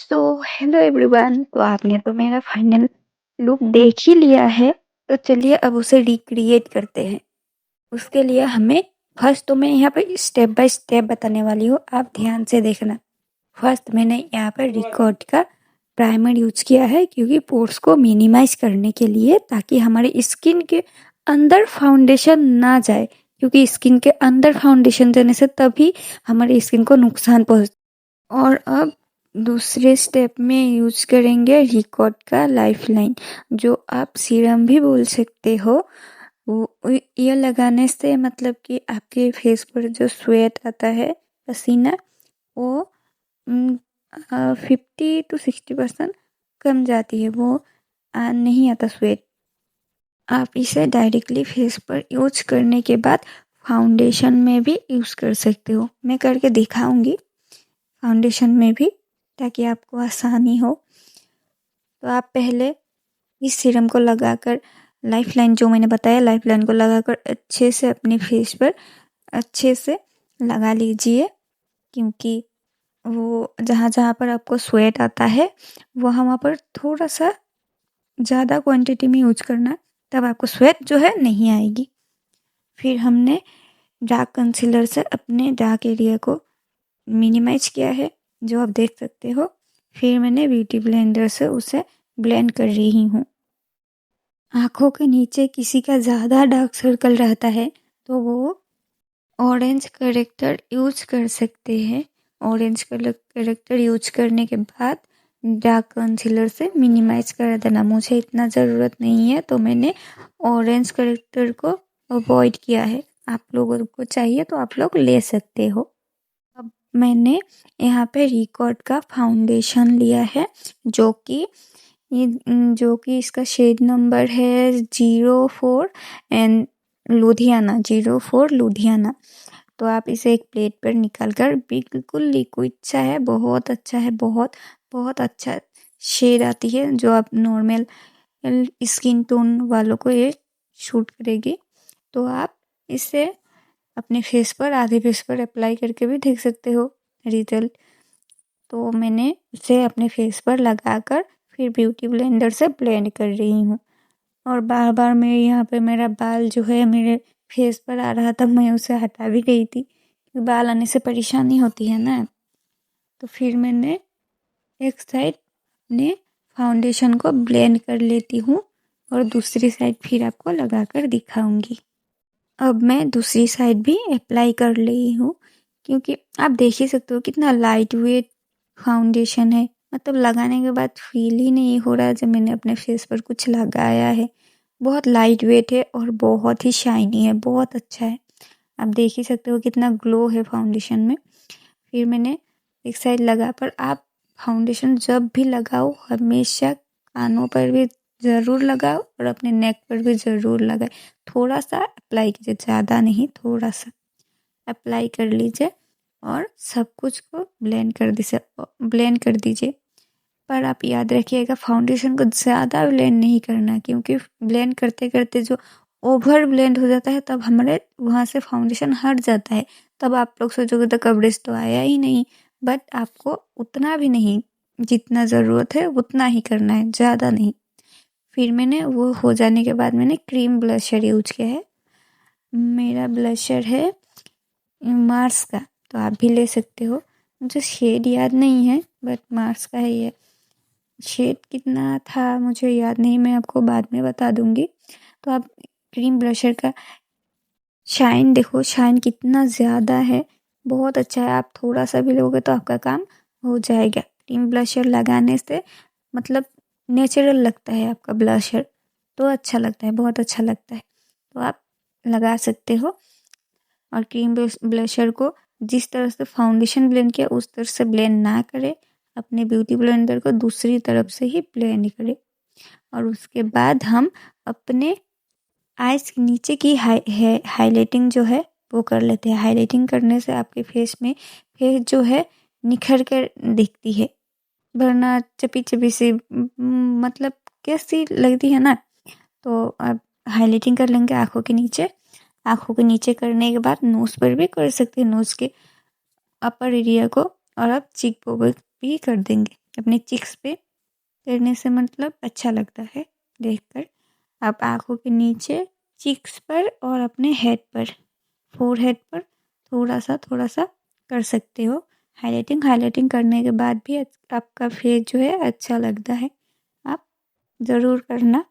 So hello everyone. तो आपने तो मेरा फाइनल लुक देख ही लिया है। तो चलिए अब उसे रिक्रिएट करते हैं। उसके लिए हमें फर्स्ट तो मैं यहाँ पर स्टेप बाय स्टेप बताने वाली हूँ, आप ध्यान से देखना। फर्स्ट मैंने यहाँ पर रिकॉर्ड का प्राइमर यूज किया है क्योंकि पोर्स को मिनिमाइज करने के लिए, ताकि हमारे स्किन के अंदर फाउंडेशन ना जाए, क्योंकि स्किन के अंदर फाउंडेशन जाने से तभी हमारी स्किन को नुकसान पहुँच। और अब दूसरे स्टेप में यूज करेंगे रिकॉर्ड का लाइफलाइन, जो आप सीरम भी बोल सकते हो। ये लगाने से मतलब कि आपके फेस पर जो स्वेट आता है, पसीना, वो 50 to 60% कम जाती है। वो नहीं आता स्वेट। आप इसे डायरेक्टली फेस पर यूज करने के बाद फाउंडेशन में भी यूज कर सकते हो। मैं करके दिखाऊंगी फाउंडेशन में भी, ताकि आपको आसानी हो। तो आप पहले इस सीरम को लगाकर, लाइफलाइन जो मैंने बताया, लाइफलाइन को लगाकर अच्छे से अपने फेस पर अच्छे से लगा लीजिए, क्योंकि वो जहाँ जहाँ पर आपको स्वेट आता है वहाँ पर थोड़ा सा ज़्यादा क्वांटिटी में यूज करना, तब आपको स्वेट जो है नहीं आएगी। फिर हमने डार्क कंसीलर से अपने डार्क एरिया को मिनिमाइज किया है, जो आप देख सकते हो। फिर मैंने ब्यूटी ब्लेंडर से उसे ब्लेंड कर रही हूँ। आँखों के नीचे किसी का ज़्यादा डार्क सर्कल रहता है तो वो ऑरेंज करेक्टर यूज कर सकते हैं। ऑरेंज करेक्टर यूज करने के बाद डार्क कंसीलर से मिनिमाइज कर देना। मुझे इतना ज़रूरत नहीं है तो मैंने ऑरेंज करेक्टर को अवॉइड किया है। आप लोगों को चाहिए तो आप लोग ले सकते हो। अब मैंने यहाँ पे रिकॉर्ड का फाउंडेशन लिया है, जो कि इसका शेड नंबर है 04 एंड लुधियाना। तो आप इसे एक प्लेट पर निकाल कर, बिल्कुल लिक्विड सा है, बहुत अच्छा है, बहुत बहुत अच्छा शेड आती है, जो आप नॉर्मल स्किन टोन वालों को ये शूट करेगी। तो आप इसे अपने फेस पर, आधे फेस पर अप्लाई करके भी देख सकते हो रिजल्ट। तो मैंने इसे अपने फेस पर लगाकर फिर ब्यूटी ब्लेंडर से ब्लेंड कर रही हूँ। और बार बार मेरे यहाँ पे मेरा बाल जो है मेरे फेस पर आ रहा था, मैं उसे हटा भी गई थी, क्योंकि बाल आने से परेशानी होती है ना। तो फिर मैंने एक साइड अपने फाउंडेशन को ब्लेंड कर लेती हूँ और दूसरी साइड फिर आपको लगा कर दिखाऊंगी। अब मैं दूसरी साइड भी अप्लाई कर रही हूँ, क्योंकि आप देख ही सकते हो कितना लाइट वेट फाउंडेशन है। मतलब लगाने के बाद फील ही नहीं हो रहा जब मैंने अपने फेस पर कुछ लगाया है। बहुत लाइट वेट है और बहुत ही शाइनी है, बहुत अच्छा है। आप देख ही सकते हो कितना ग्लो है फाउंडेशन में। फिर मैंने एक साइड लगा पर, आप फाउंडेशन जब भी लगाओ हमेशा कानों पर भी ज़रूर लगाओ और अपने नेक पर भी ज़रूर लगाए। थोड़ा सा अप्लाई कीजिए, ज़्यादा नहीं, थोड़ा सा अप्लाई कर लीजिए और सब कुछ को ब्लेंड कर दीजिए। पर आप याद रखिएगा, फाउंडेशन को ज़्यादा ब्लेंड नहीं करना, क्योंकि ब्लेंड करते करते जो ओवर ब्लेंड हो जाता है तब हमारे वहाँ से फाउंडेशन हट जाता है। तब आप लोग सोचोगे तो कवरेज तो आया ही नहीं। बट आपको उतना भी नहीं, जितना ज़रूरत है उतना ही करना है, ज़्यादा नहीं। फिर मैंने वो हो जाने के बाद मैंने क्रीम ब्लशर यूज किया है। मेरा ब्लशर है मार्स का, तो आप भी ले सकते हो। मुझे शेड याद नहीं है, बट मार्स का है ये। शेड कितना था मुझे याद नहीं, मैं आपको बाद में बता दूंगी। तो आप क्रीम ब्लशर का शाइन देखो, शाइन कितना ज़्यादा है, बहुत अच्छा है। आप थोड़ा सा भी लोगे तो आपका काम हो जाएगा। क्रीम ब्लशर लगाने से मतलब नेचुरल लगता है आपका ब्लशर, तो अच्छा लगता है, बहुत अच्छा लगता है। तो आप लगा सकते हो। और क्रीम ब्लशर को जिस तरह से फाउंडेशन ब्लेंड किया उस तरह से ब्लेंड ना करें, अपने ब्यूटी ब्लेंडर को दूसरी तरफ से ही ब्लेंड करें। और उसके बाद हम अपने आइज़ के नीचे की हाईलाइटिंग जो है वो कर लेते हैं। हाईलाइटिंग करने से आपके फेस फेस जो है निखर कर दिखती है, वरना चपी चपी सी मतलब कैसी लगती है ना। तो आप हाईलाइटिंग कर लेंगे आँखों के नीचे। आँखों के नीचे करने के बाद नोज़ पर भी कर सकते हैं, नोज़ के अपर एरिया को, और आप चीक बोन भी कर देंगे। अपने चिक्स पे करने से मतलब अच्छा लगता है देखकर। आप आँखों के नीचे, चिक्स पर और अपने हेड पर, फोरहेड पर थोड़ा सा कर सकते हो हाइलाइटिंग। हाइलाइटिंग करने के बाद भी आपका फेस जो है अच्छा लगता है। आप ज़रूर करना।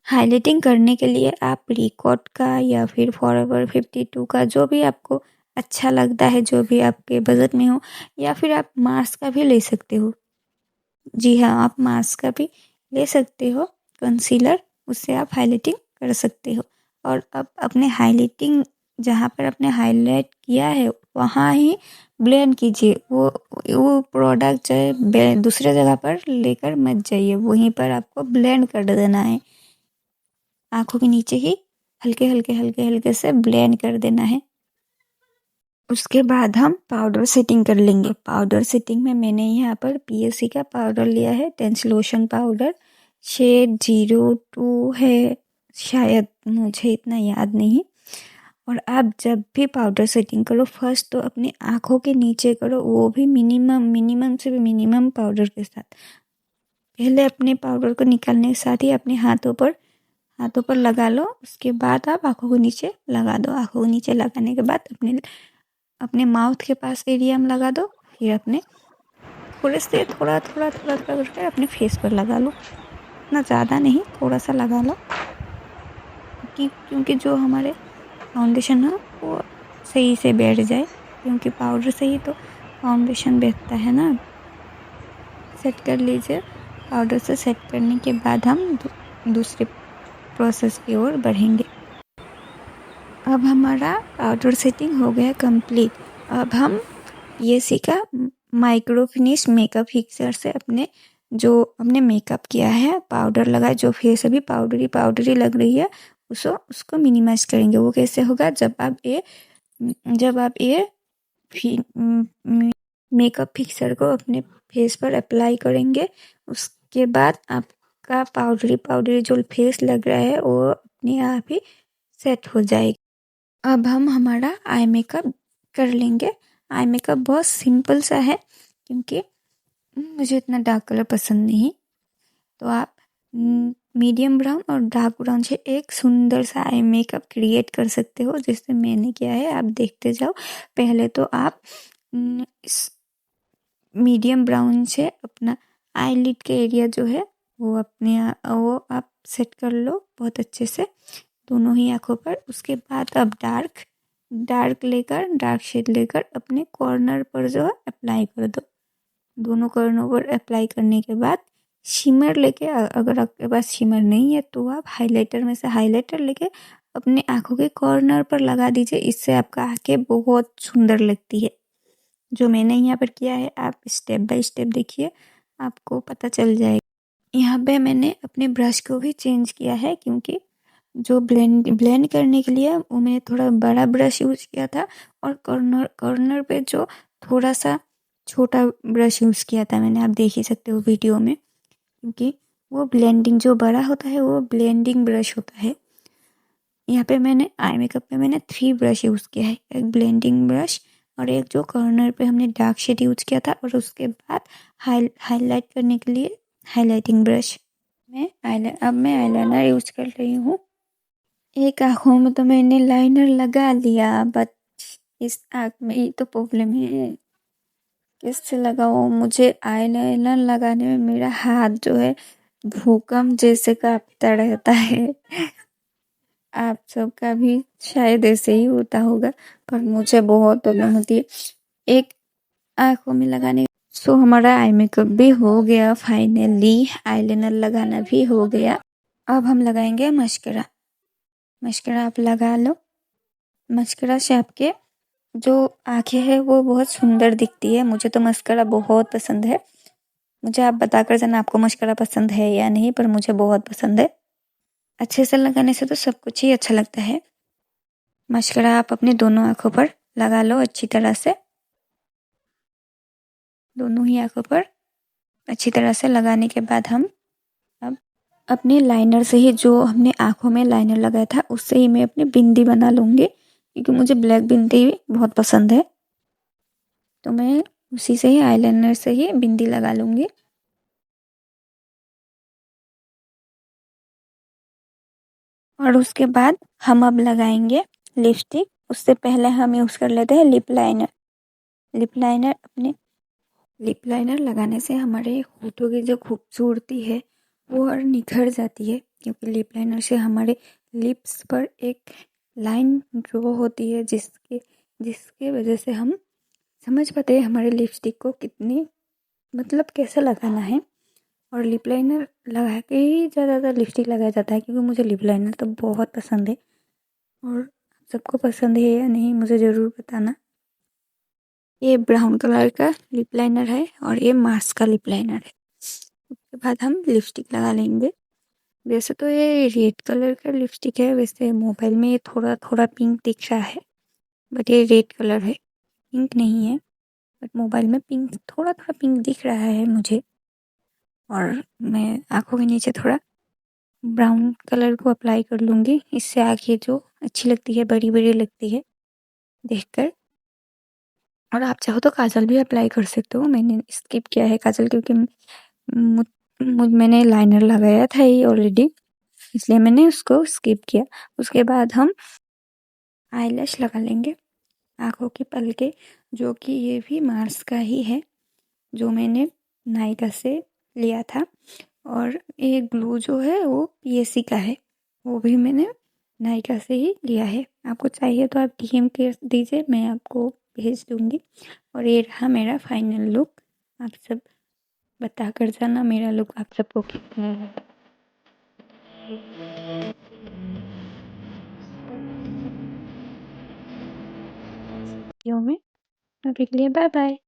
हाइलाइटिंग करने के लिए आप रिकॉर्ड का या फिर फॉरएवर 52 का, जो भी आपको अच्छा लगता है, जो भी आपके बजट में हो, या फिर आप मार्स का भी ले सकते हो। जी हाँ, आप मार्स का भी ले सकते हो कंसीलर, उससे आप हाइलाइटिंग कर सकते हो। और अब अपने हाइलाइटिंग जहाँ पर आपने हाईलाइट किया है वहाँ ही ब्लेंड कीजिए। वो प्रोडक्ट जो है दूसरे जगह पर लेकर मत जाइए, वहीं पर आपको ब्लेंड कर देना है। आँखों के नीचे ही हल्के से ब्लेंड कर देना है। उसके बाद हम पाउडर सेटिंग कर लेंगे। पाउडर सेटिंग में मैंने यहाँ पर पीएससी का पाउडर लिया है, टेंसलोशन पाउडर, शेड 02 है शायद, मुझे इतना याद नहीं। और आप जब भी पाउडर सेटिंग करो फर्स्ट तो अपने आँखों के नीचे करो, वो भी मिनिमम से भी मिनिमम पाउडर के साथ। पहले अपने पाउडर को निकालने के साथ ही अपने हाथों पर लगा लो। उसके बाद आप आँखों के नीचे लगा दो। आँखों के नीचे लगाने के बाद अपने माउथ के पास एरिया में लगा दो। फिर अपने थोड़ा करके अपने फेस पर लगा लो। इतना ज़्यादा नहीं, थोड़ा सा लगा लो, क्योंकि जो हमारे फाउंडेशन है वो सही से बैठ जाए, क्योंकि पाउडर से ही तो फाउंडेशन बैठता है ना। सेट कर लीजिए। पाउडर से सेट करने के बाद हम दूसरे प्रोसेस की ओर बढ़ेंगे। अब हमारा पाउडर सेटिंग हो गया कंप्लीट। अब हम पीएससी का माइक्रो फिनिश मेकअप फिक्सर से हमने मेकअप किया है, पाउडर लगाया, जो फेस अभी पाउडरी लग रही है, उसको मिनिमाइज करेंगे। वो कैसे होगा? जब आप ये मेकअप फिक्सर को अपने फेस पर अप्लाई करेंगे, उसके बाद आपका पाउडरी जो फेस लग रहा है वो अपने आप ही सेट हो जाएगा। अब हम हमारा आई मेकअप कर लेंगे। आई मेकअप बहुत सिंपल सा है, क्योंकि मुझे इतना डार्क कलर पसंद नहीं। तो आप मीडियम ब्राउन और डार्क ब्राउन से एक सुंदर सा आई मेकअप क्रिएट कर सकते हो, जैसे मैंने किया है। आप देखते जाओ। पहले तो आप इस मीडियम ब्राउन से अपना आई लिड के एरिया जो है वो वो आप सेट कर लो बहुत अच्छे से, दोनों ही आँखों पर। उसके बाद अब डार्क शेड लेकर अपने कॉर्नर पर जो है अप्लाई कर दो। दोनों कॉर्नर पर अप्लाई करने के बाद शिमर लेके, अगर आपके पास शिमर नहीं है तो आप हाइलाइटर में से हाइलाइटर लेके अपने आँखों के कॉर्नर पर लगा दीजिए। इससे आपका आँखें बहुत सुंदर लगती है। जो मैंने यहाँ पर किया है, आप स्टेप बाय स्टेप देखिए, आपको पता चल जाएगा। यहाँ पे मैंने अपने ब्रश को भी चेंज किया है, क्योंकि जो ब्लेंड करने के लिए वो मैंने थोड़ा बड़ा ब्रश यूज़ किया था, और कॉर्नर पे जो थोड़ा सा छोटा ब्रश यूज़ किया था मैंने। आप देख ही सकते हो वीडियो में, क्योंकि वो ब्लेंडिंग, जो बड़ा होता है वो ब्लेंडिंग ब्रश होता है। यहाँ पे मैंने आई मेकअप पे मैंने 3 ब्रश यूज़ किया है, एक ब्लेंडिंग ब्रश और एक जो कॉर्नर पे हमने डार्क शेड यूज़ किया था, और उसके बाद हाईलाइट करने के लिए हाइलाइटिंग ब्रश। अब मैं आईलाइनर यूज़ कर रही हूँ। एक आँखों में तो मैंने लाइनर लगा लिया, बट इस आँख में ही तो प्रॉब्लम है, किससे लगाऊँ? मुझे आईलाइनर लगाने में मेरा हाथ जो है भूकंप जैसे कांपता रहता है। आप सबका भी शायद ऐसे ही होता होगा, पर मुझे बहुत प्रॉब्लम होती है एक आँखों में लगाने। सो हमारा आई मेकअप भी हो गया फाइनली, आईलाइनर लगाना भी हो गया। अब हम लगाएंगे मस्करा। मस्करा आप लगा लो। मस्करा से आपके जो आँखें हैं वो बहुत सुंदर दिखती है। मुझे तो मस्करा बहुत पसंद है। मुझे आप बताकर जाना आपको मस्करा पसंद है या नहीं, पर मुझे बहुत पसंद है। अच्छे से लगाने से तो सब कुछ ही अच्छा लगता है। मस्करा आप अपने दोनों आँखों पर लगा लो अच्छी तरह से। दोनों ही आँखों पर अच्छी तरह से लगाने के बाद हम अब अपने लाइनर से ही, जो हमने आँखों में लाइनर लगाया था उससे ही मैं अपनी बिंदी बना लूँगी, क्योंकि मुझे ब्लैक बिंदी बहुत पसंद है। तो मैं उसी से ही आईलाइनर से ही बिंदी लगा लूँगी। और उसके बाद हम अब लगाएंगे लिपस्टिक। उससे पहले हम यूज़ कर लेते हैं लिप लाइनर। लिप लाइनर लगाने से हमारे होठों की जो खूबसूरती है वो और निखर जाती है, क्योंकि लिप लाइनर से हमारे लिप्स पर एक लाइन ड्रॉ होती है, जिसके जिसके वजह से हम समझ पाते हैं हमारे लिपस्टिक को कितनी मतलब कैसे लगाना है। और लिप लाइनर लगा के ही ज़्यादातर लिपस्टिक लगाया जाता है, क्योंकि मुझे लिप लाइनर तो बहुत पसंद है। और सबको पसंद है या नहीं मुझे ज़रूर बताना। ये ब्राउन कलर का लिप लाइनर है और ये मार्स का लिप लाइनर है। उसके बाद हम लिपस्टिक लगा लेंगे। वैसे तो ये रेड कलर का लिपस्टिक है, वैसे मोबाइल में ये थोड़ा थोड़ा पिंक दिख रहा है, बट ये रेड कलर है, पिंक नहीं है। बट मोबाइल में पिंक थोड़ा थोड़ा पिंक दिख रहा है मुझे। और मैं आँखों के नीचे थोड़ा ब्राउन कलर को अप्लाई कर लूँगी, इससे आँखें जो अच्छी लगती है, बड़ी बड़ी लगती है देखकर। और आप चाहो तो काजल भी अप्लाई कर सकते हो। मैंने स्किप किया है काजल, क्योंकि मैंने लाइनर लगाया था ये ऑलरेडी, इसलिए मैंने उसको स्किप किया। उसके बाद हम आईलैश लगा लेंगे, आँखों की पलके, जो कि ये भी मार्स का ही है, जो मैंने नायका से लिया था। और ये ग्लू जो है वो पीएससी का है, वो भी मैंने नायका से ही लिया है। आपको चाहिए तो आप डीएम कर दीजिए, मैं आपको भेज दूँगी। और ये रहा मेरा फाइनल लुक। आप सब बता कर जाना मेरा लुक आप सबको कितना है। वीडियो में अभी के लिए बाय बाय।